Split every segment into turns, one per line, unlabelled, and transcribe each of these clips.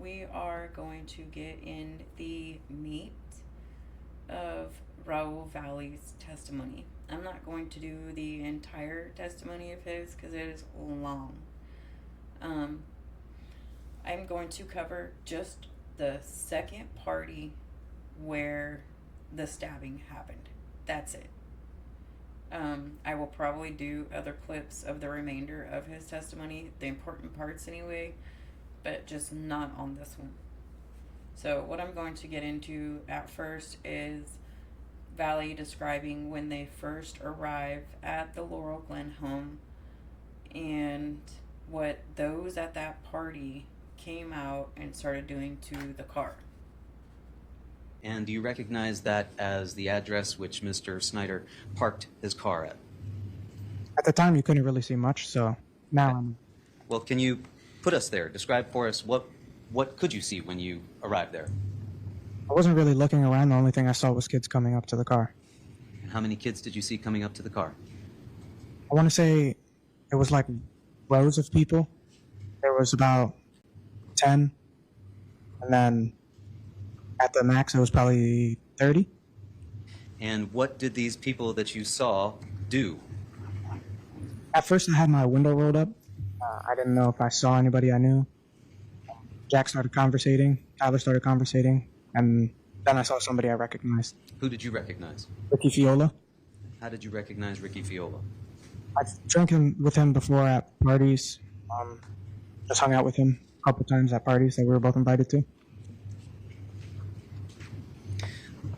we are going to get in the meat of Raul Valle's testimony. I'm not going to do the entire testimony of his because it is long. I'm going to cover just the second party where the stabbing happened. That's it. I will probably do other clips of the remainder of his testimony, the important parts anyway, but just not on this one. So what I'm going to get into at first is Valle describing when they first arrive at the Laurel Glen home and what those at that party came out and started doing to the car.
And do you recognize that as the address which Mr. Snyder parked his car at?
At the time, you couldn't really see much, so now I'm...
Well, can you put us there? Describe for us what could you see when you arrived there?
I wasn't really looking around. The only thing I saw was kids coming up to the car.
And how many kids did you see coming up to the car?
I want to say it was like rows of people. There was about 10, and then at the max, it was probably 30.
And what did these people that you saw do?
At first, I had my window rolled up. I didn't know if I saw anybody I knew. Jack started conversating. Tyler started conversating. And then I saw somebody I recognized.
Who did you recognize?
Ricky Fiola.
How did you recognize Ricky Fiola?
I've drank with him before at parties. Just hung out with him a couple times at parties that we were both invited to.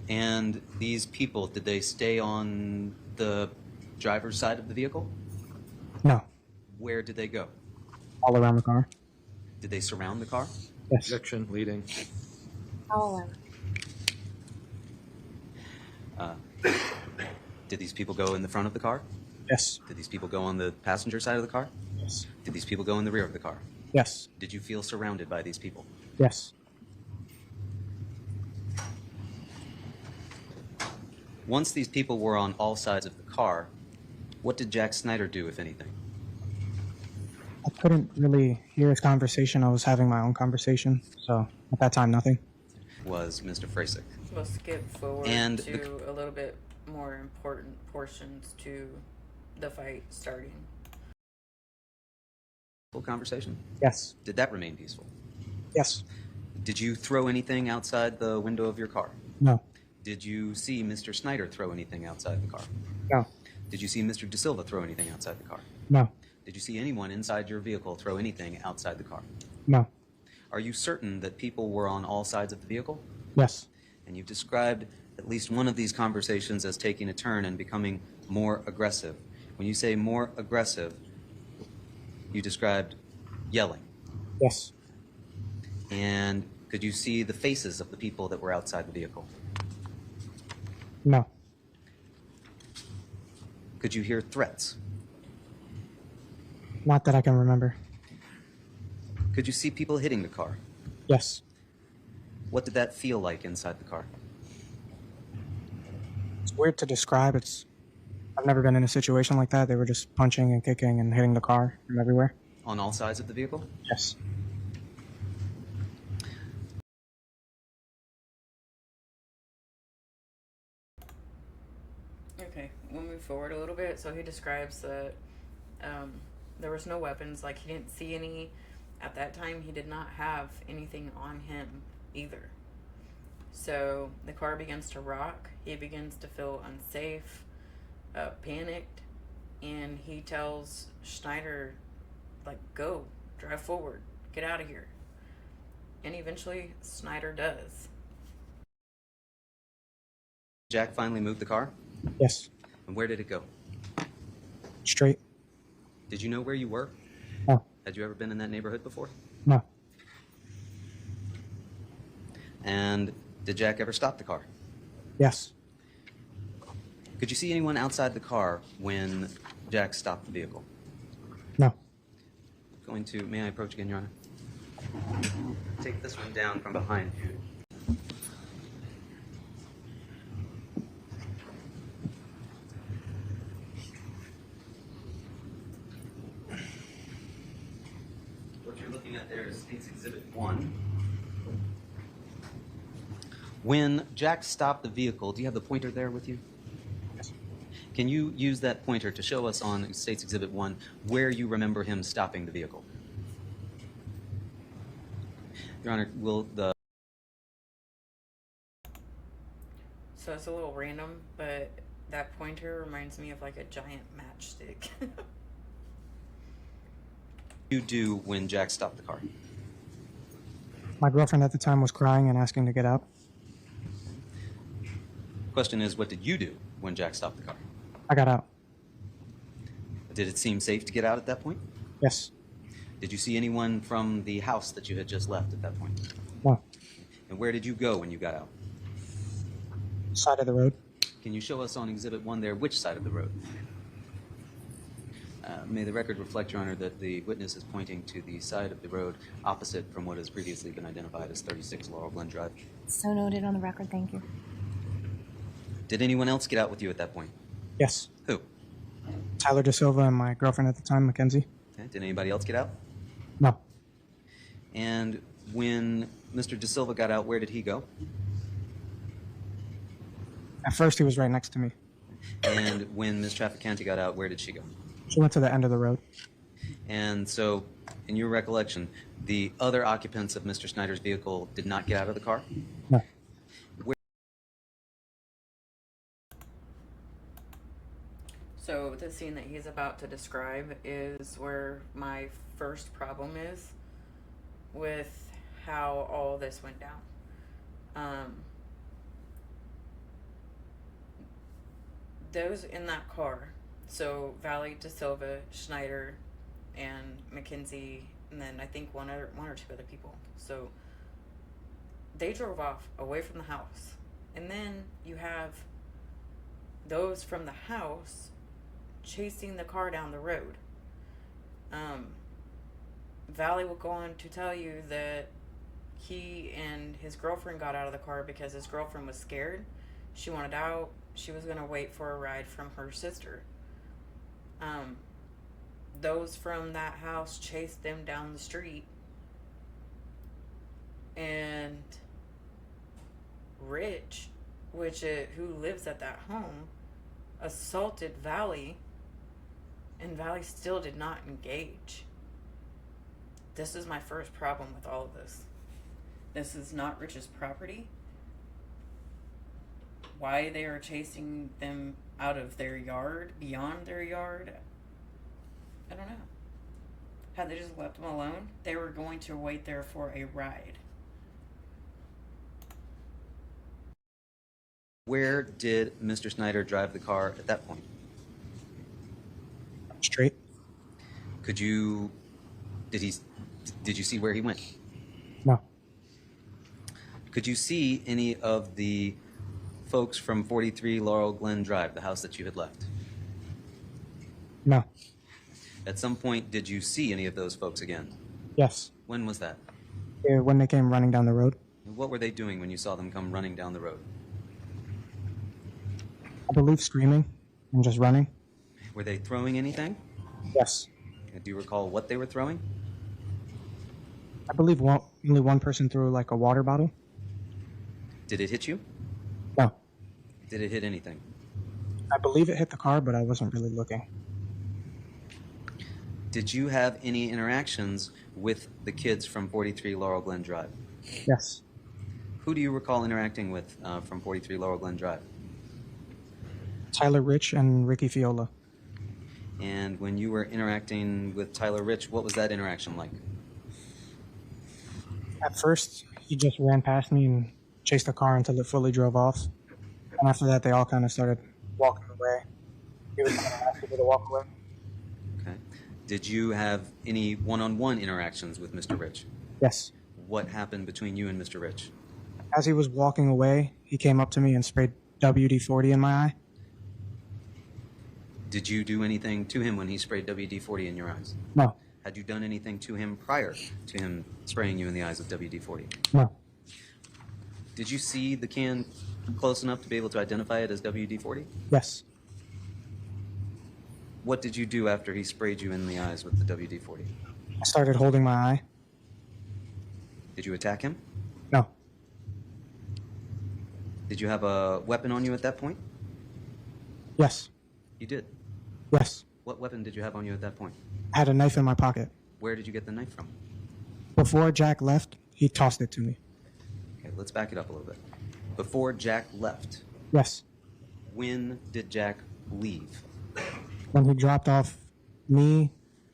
And these people, did they stay on the driver's side of the vehicle?
No.
Where did they go?
All around the car.
Did they surround the car?
Yes.
Objection, leading.
All around.
Did these people go in the front of the car?
Yes.
Did these people go on the passenger side of the car?
Yes.
Did these people go in the rear of the car?
Yes.
Did you feel surrounded by these people?
Yes.
Once these people were on all sides of the car, what did Jack Snyder do, if anything?
I couldn't really hear his conversation. I was having my own conversation. So at that time, nothing.
Was Mr. Frasick.
We'll skip forward
And
to a little bit more important portions to the fight starting.
Full conversation?
Yes.
Did that remain peaceful?
Yes.
Did you throw anything outside the window of your car?
No.
Did you see Mr. Snyder throw anything outside the car?
No.
Did you see Mr. De Silva throw anything outside the car?
No.
Did you see anyone inside your vehicle throw anything outside the car?
No.
Are you certain that people were on all sides of the vehicle?
Yes.
And you've described at least one of these conversations as taking a turn and becoming more aggressive. When you say more aggressive, you described yelling.
Yes.
And could you see the faces of the people that were outside the vehicle?
No.
Could you hear threats?
Not that I can remember.
Could you see people hitting the car?
Yes.
What did that feel like inside the car?
It's weird to describe. I've never been in a situation like that. They were just punching and kicking and hitting the car from everywhere.
On all sides of the vehicle?
Yes.
Okay, we'll move forward a little bit. So he describes that there was no weapons. Like, he didn't see any. At that time, he did not have anything on him either. So the car begins to rock. He begins to feel unsafe, panicked, and he tells Schneider, like, go, drive forward, get out of here. And eventually, Snyder does.
Jack finally moved the car?
Yes.
And where did it go?
Straight.
Did you know where you were?
No.
Had you ever been in that neighborhood before?
No.
And did Jack ever stop the car?
Yes.
Could you see anyone outside the car when Jack stopped the vehicle?
No.
May I approach again, Your Honor? Take this one down from behind you. What you're looking at there is State's Exhibit 1. When Jack stopped the vehicle, do you have the pointer there with you?
Yes.
Can you use that pointer to show us on State's Exhibit 1 where you remember him stopping the vehicle? Your Honor, will the...
So it's a little random, but that pointer reminds me of like a giant matchstick.
you do when Jack stopped the car?
My girlfriend at the time was crying and asking to get out.
Question is, what did you do when Jack stopped the car?
I got out.
Did it seem safe to get out at that point?
Yes.
Did you see anyone from the house that you had just left at that point?
No.
And where did you go when you got out?
Side of the road.
Can you show us on Exhibit 1 there which side of the road? May the record reflect, Your Honor, that the witness is pointing to the side of the road opposite from what has previously been identified as 36 Laurel Glen Drive.
So noted on the record, thank you.
Did anyone else get out with you at that point?
Yes.
Who?
Tyler De Silva and my girlfriend at the time, Mackenzie.
Okay. Did anybody else get out?
No.
And when Mr. De Silva got out, where did he go?
At first, he was right next to me.
And when Ms. Trafficante got out, where did she go?
She went to the end of the road.
And so, in your recollection, the other occupants of Mr. Snyder's vehicle did not get out of the car?
No.
So the scene that he's about to describe is where my first problem is with how all this went down. Those in that car, so Valle, De Silva, Schneider, and Mackenzie, and then I think one or two other people. So they drove off away from the house. And then you have those from the house chasing the car down the road. Valle will go on to tell you that he and his girlfriend got out of the car because his girlfriend was scared. She wanted out. She was going to wait for a ride from her sister. Those from that house chased them down the street. And Rich, who lives at that home, assaulted Valle, and Valle still did not engage. This is my first problem with all of this. This is not Rich's property. Why they are chasing them out of their yard, beyond their yard, I don't know. Had they just left them alone, they were going to wait there for a ride.
Where did Mr. Snyder drive the car at that point?
Straight.
Did you see where he went?
No.
Could you see any of the folks from 43 Laurel Glen Drive, the house that you had left?
No.
At some point, did you see any of those folks again?
Yes.
When was that?
When they came running down the road.
What were they doing when you saw them come running down the road?
I believe screaming and just running.
Were they throwing anything?
Yes.
Do you recall what they were throwing?
I believe only one person threw like a water bottle.
Did it hit you?
No.
Did it hit anything?
I believe it hit the car, but I wasn't really looking.
Did you have any interactions with the kids from 43 Laurel Glen Drive?
Yes.
Who do you recall interacting with from 43 Laurel Glen Drive?
Tyler Rich and Ricky Fiola.
And when you were interacting with Tyler Rich, what was that interaction like?
At first, he just ran past me and chased the car until it fully drove off. And after that, they all kind of started walking away. He was kind of asking me to walk away.
Okay. Did you have any one-on-one interactions with Mr. Rich?
Yes.
What happened between you and Mr. Rich?
As he was walking away, he came up to me and sprayed WD-40 in my eye.
Did you do anything to him when he sprayed WD-40 in your eyes?
No.
Had you done anything to him prior to him spraying you in the eyes with WD-40?
No.
Did you see the can close enough to be able to identify it as WD-40?
Yes.
What did you do after he sprayed you in the eyes with the WD-40?
I started holding my eye.
Did you attack him?
No.
Did you have a weapon on you at that point?
Yes.
You did.
Yes.
What weapon did you have on you at that point?
I had a knife in my pocket.
Where did you get the knife from?
Before Jack left, he tossed it to me.
Okay, let's back it up a little bit. Before Jack left,
Yes.
when did Jack leave?
When he dropped off me,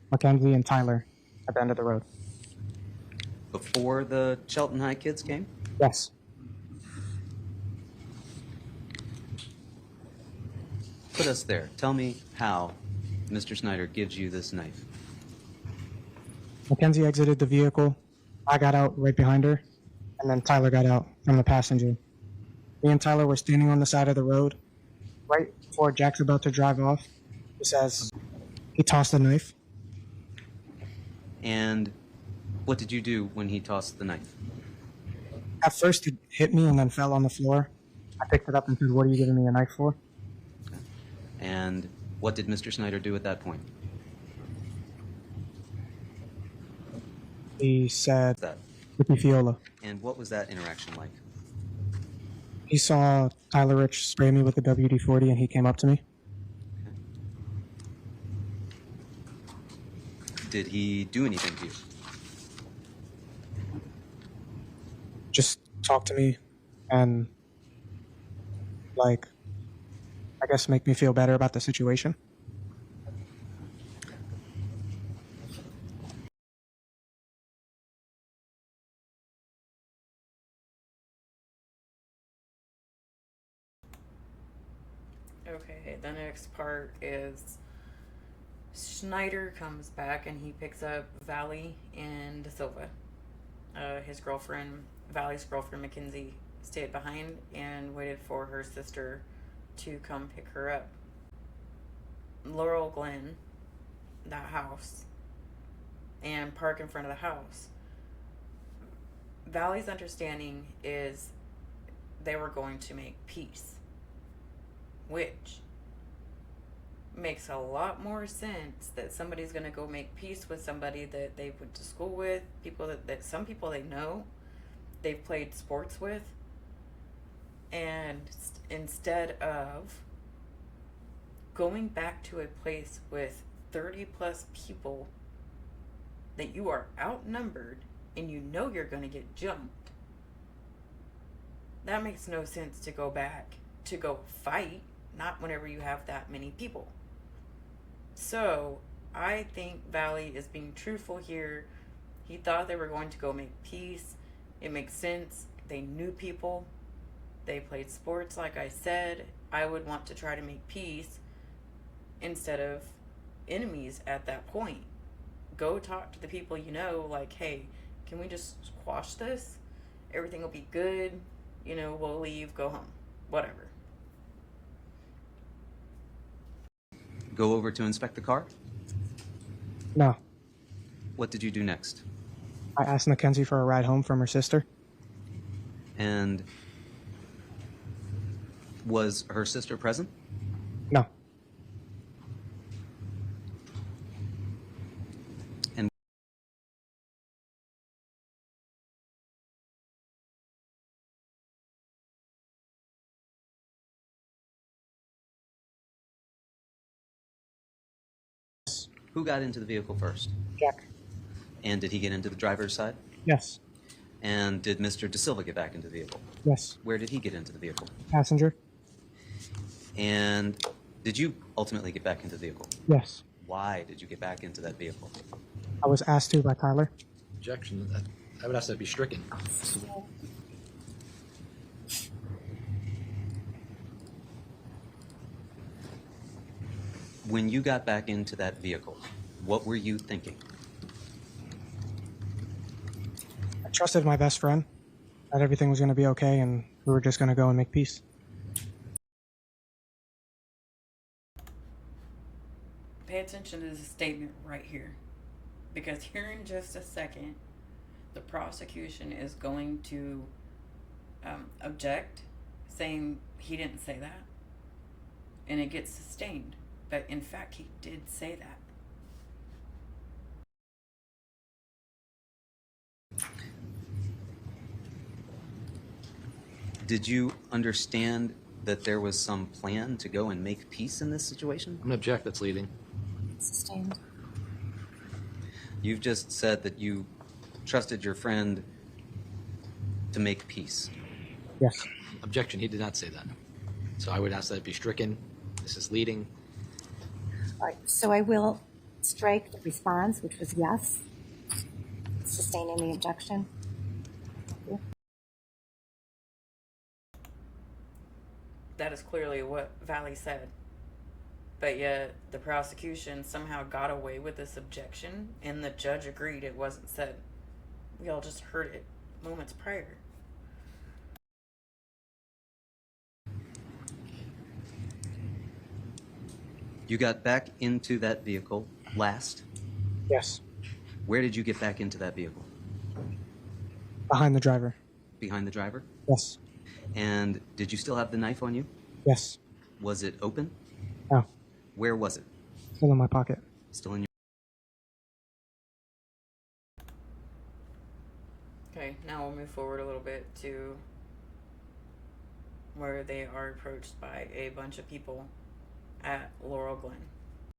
Mackenzie, and Tyler at the end of the road.
Before the Shelton High kids came?
Yes.
Put us there. Tell me how Mr. Snyder gives you this knife.
Mackenzie exited the vehicle. I got out right behind her, and then Tyler got out from the passenger. Me and Tyler were standing on the side of the road. Right before Jack's about to drive off, he says he tossed the knife.
And what did you do when he tossed the knife?
At first, it hit me and then fell on the floor. I picked it up and said, "What are you giving me a knife for?"
And what did Mr. Snyder do at that point?
He said,
That.
"Hippie Fiola."
And what was that interaction like?
He saw Tyler Rich spray me with the WD-40, and he came up to me.
Did he do anything to you?
Just talk to me and, like, I guess make me feel better about the situation.
Okay, the next part is Schneider comes back and he picks up Valle and De Silva. His girlfriend, Valle's girlfriend, Mackenzie, stayed behind and waited for her sister to come pick her up. Laurel Glen, that house, and park in front of the house. Valle's understanding is they were going to make peace, which makes a lot more sense that somebody's going to go make peace with somebody that they went to school with, people that some people they know, they've played sports with, and instead of going back to a place with 30 plus people that you are outnumbered and you know you're going to get jumped, that makes no sense to go back to go fight, not whenever you have that many people. So I think Valle is being truthful here. He thought they were going to go make peace. It makes sense. They knew people. They played sports, like I said. I would want to try to make peace instead of enemies at that point. Go talk to the people you know, like, hey, can we just squash this? Everything will be good. You know, we'll leave, go home, whatever.
Go over to inspect the car?
No.
What did you do next?
I asked Mackenzie for a ride home from her sister.
And was her sister present?
No.
And who got into the vehicle first?
Jack.
And did he get into the driver's side?
Yes.
And did Mr. De Silva get back into the vehicle?
Yes.
Where did he get into the vehicle?
Passenger.
And did you ultimately get back into the vehicle?
Yes.
Why did you get back into that vehicle?
I was asked to by Tyler.
Objection. I would ask that be stricken.
When you got back into that vehicle, what were you thinking?
I trusted my best friend that everything was going to be okay and we were just going to go and make peace.
Pay attention to this statement right here, because here in just a second, the prosecution is going to object, saying he didn't say that, and it gets sustained. But in fact, he did say that.
Did you understand that there was some plan to go and make peace in this situation?
I'm going to object. That's leading.
Sustained.
You've just said that you trusted your friend to make peace.
Yes.
Objection. He did not say that. So I would ask that it be stricken. This is leading.
All right, so I will strike the response, which was yes. Sustaining the objection.
That is clearly what Valle said. But yet the prosecution somehow got away with this objection, and the judge agreed it wasn't said. We all just heard it moments prior.
You got back into that vehicle last.
Yes.
Where did you get back into that vehicle?
Behind the driver.
Behind the driver?
Yes.
And did you still have the knife on you?
Yes.
Was it open?
No.
Where was it?
Still in my pocket.
Still in your...
Okay, now we'll move forward a little bit to where they are approached by a bunch of people at Laurel Glen.